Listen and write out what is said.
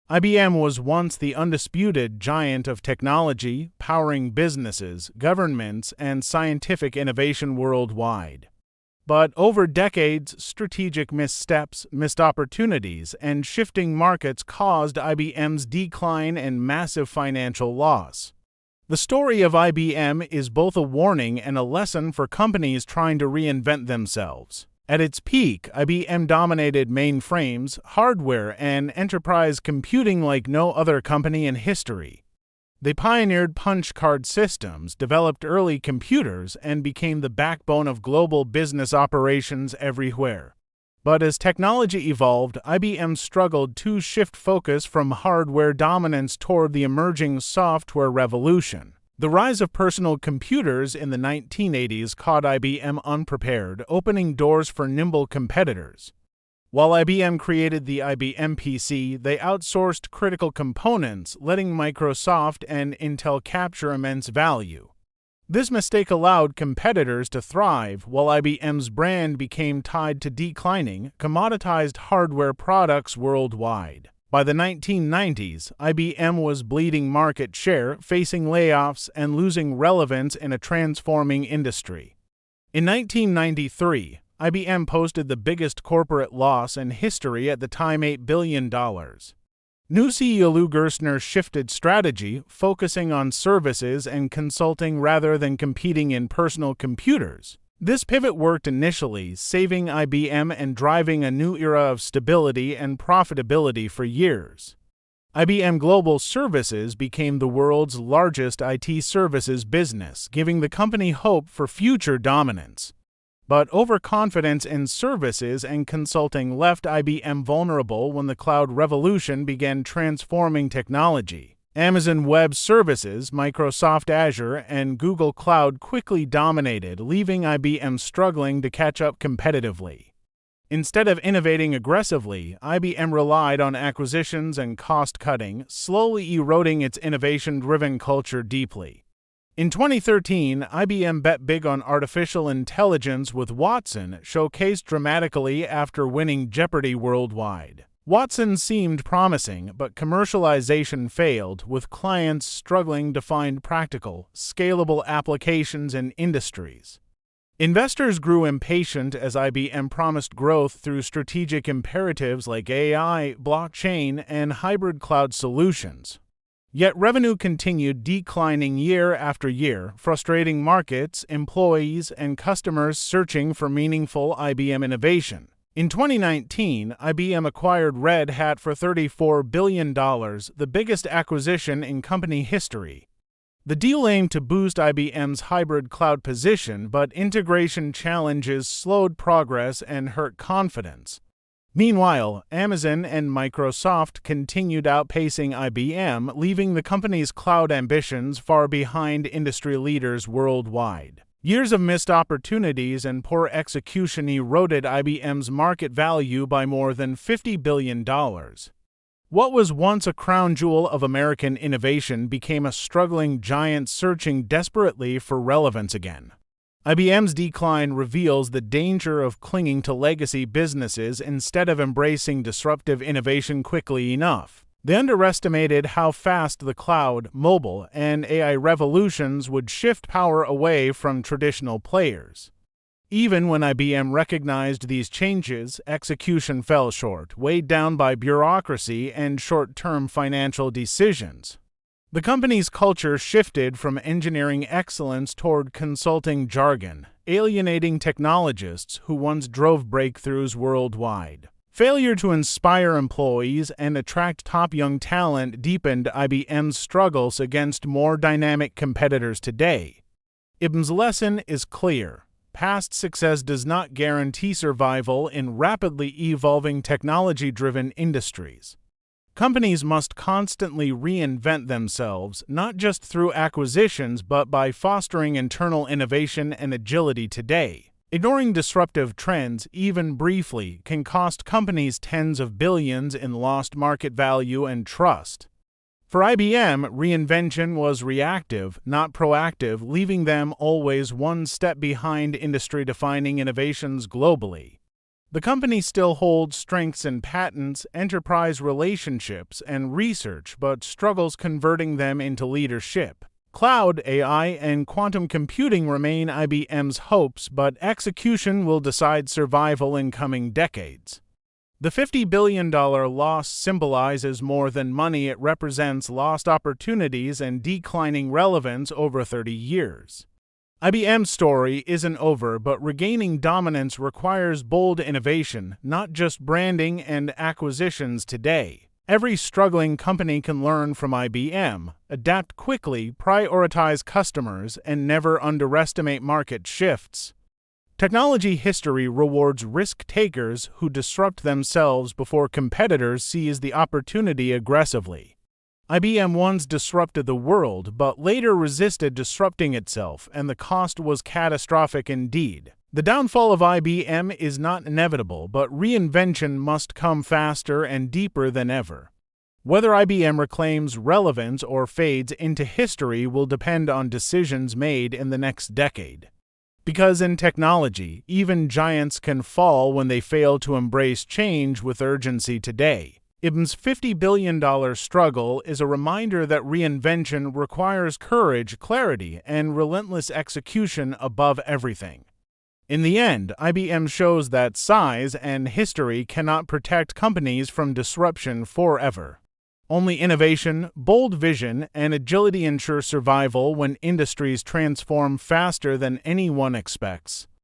IBM was once the undisputed giant of technology, powering businesses, governments, and scientific innovation worldwide. But over decades, strategic missteps, missed opportunities, and shifting markets caused IBM's decline and massive financial loss. The story of IBM is both a warning and a lesson for companies trying to reinvent themselves. At its peak, IBM dominated mainframes, hardware, and enterprise computing like no other company in history. They pioneered punch card systems, developed early computers, and became the backbone of global business operations everywhere. But as technology evolved, IBM struggled to shift focus from hardware dominance toward the emerging software revolution. The rise of personal computers in the 1980s caught IBM unprepared, opening doors for nimble competitors. While IBM created the IBM PC, they outsourced critical components, letting Microsoft and Intel capture immense value. This mistake allowed competitors to thrive, while IBM's brand became tied to declining, commoditized hardware products worldwide. By the 1990s, IBM was bleeding market share, facing layoffs, and losing relevance in a transforming industry. In 1993, IBM posted the biggest corporate loss in history, at the time $8 billion. New CEO Lou Gerstner shifted strategy, focusing on services and consulting rather than competing in personal computers. This pivot worked initially, saving IBM and driving a new era of stability and profitability for years. IBM Global Services became the world's largest IT services business, giving the company hope for future dominance. But overconfidence in services and consulting left IBM vulnerable when the cloud revolution began transforming technology. Amazon Web Services, Microsoft Azure, and Google Cloud quickly dominated, leaving IBM struggling to catch up competitively. Instead of innovating aggressively, IBM relied on acquisitions and cost-cutting, slowly eroding its innovation-driven culture deeply. In 2013, IBM bet big on artificial intelligence with Watson, showcased dramatically after winning Jeopardy! Worldwide. Watson seemed promising, but commercialization failed, with clients struggling to find practical, scalable applications in industries. Investors grew impatient as IBM promised growth through strategic imperatives like AI, blockchain, and hybrid cloud solutions. Yet revenue continued declining year after year, frustrating markets, employees, and customers searching for meaningful IBM innovation. In 2019, IBM acquired Red Hat for $34 billion, the biggest acquisition in company history. The deal aimed to boost IBM's hybrid cloud position, but integration challenges slowed progress and hurt confidence. Meanwhile, Amazon and Microsoft continued outpacing IBM, leaving the company's cloud ambitions far behind industry leaders worldwide. Years of missed opportunities and poor execution eroded IBM's market value by more than $50 billion. What was once a crown jewel of American innovation became a struggling giant searching desperately for relevance again. IBM's decline reveals the danger of clinging to legacy businesses instead of embracing disruptive innovation quickly enough. They underestimated how fast the cloud, mobile, and AI revolutions would shift power away from traditional players. Even when IBM recognized these changes, execution fell short, weighed down by bureaucracy and short-term financial decisions. The company's culture shifted from engineering excellence toward consulting jargon, alienating technologists who once drove breakthroughs worldwide. Failure to inspire employees and attract top young talent deepened IBM's struggles against more dynamic competitors today. IBM's lesson is clear. Past success does not guarantee survival in rapidly evolving technology-driven industries. Companies must constantly reinvent themselves, not just through acquisitions but by fostering internal innovation and agility today. Ignoring disruptive trends, even briefly, can cost companies tens of billions in lost market value and trust. For IBM, reinvention was reactive, not proactive, leaving them always one step behind industry-defining innovations globally. The company still holds strengths in patents, enterprise relationships, and research, but struggles converting them into leadership. Cloud, AI, and quantum computing remain IBM's hopes, but execution will decide survival in coming decades. The $50 billion loss symbolizes more than money. It represents lost opportunities and declining relevance over 30 years. IBM's story isn't over, but regaining dominance requires bold innovation, not just branding and acquisitions today. Every struggling company can learn from IBM, adapt quickly, prioritize customers, and never underestimate market shifts. Technology history rewards risk-takers who disrupt themselves before competitors seize the opportunity aggressively. IBM once disrupted the world, but later resisted disrupting itself, and the cost was catastrophic indeed. The downfall of IBM is not inevitable, but reinvention must come faster and deeper than ever. Whether IBM reclaims relevance or fades into history will depend on decisions made in the next decade. Because in technology, even giants can fall when they fail to embrace change with urgency today. IBM's $50 billion struggle is a reminder that reinvention requires courage, clarity, and relentless execution above everything. In the end, IBM shows that size and history cannot protect companies from disruption forever. Only innovation, bold vision, and agility ensure survival when industries transform faster than anyone expects.